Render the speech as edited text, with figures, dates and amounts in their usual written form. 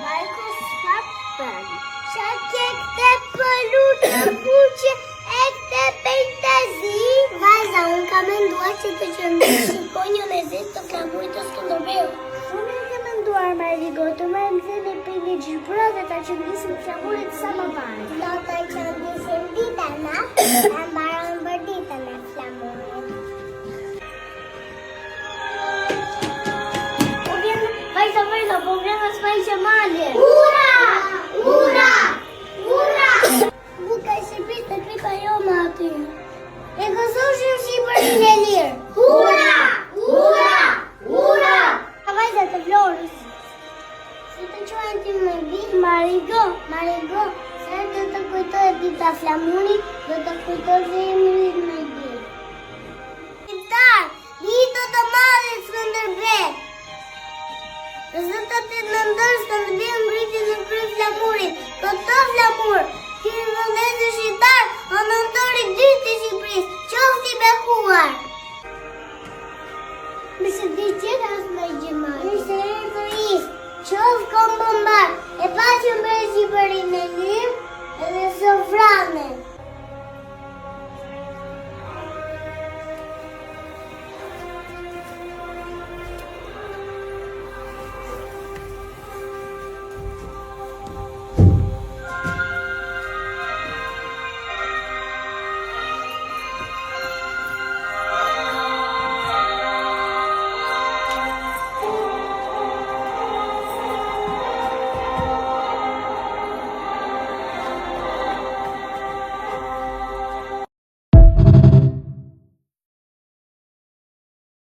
Marko s'hapën. Qa ke këte pëllut të kuqe e këte pejtazi? Vajza, unë ka menduar që të qëndë shikoj një lezit të flamurit të Skënderbeu. Unë e ke menduar, Marigo, të me më zene për një gjypëra dhe ta qëndisim flamurit sa më parë. Do të qëndisim ditën, a? E mbaron për ditën e flamurit. Vajza, po vjen në s'ma i Qemali. Ura! Ura! Ura! Buka i Shqipëris të klika jo më aty. E gëzoshim Shqipërin e lirë. Ura! Ura! Ura! Vajza të Florës. Si të quajnë ti më bitë? Marigo, se do të kujtoj dita flamurit, do të kujtoj dhe emrit më bitë. Shqiptar, dito të madhe Skënderbeu. Rezultat e nëndërës të mbim rritin në kry flamurit. Këto flamur, kërë vëllezër shqiptar, o nëndëri dytë të Shqipëris, qofti bekuar. Mëse dy tjetë asë në Qemali. Mëse e këris, qoftë kom bombar, e pa që mbërë Shqipërin e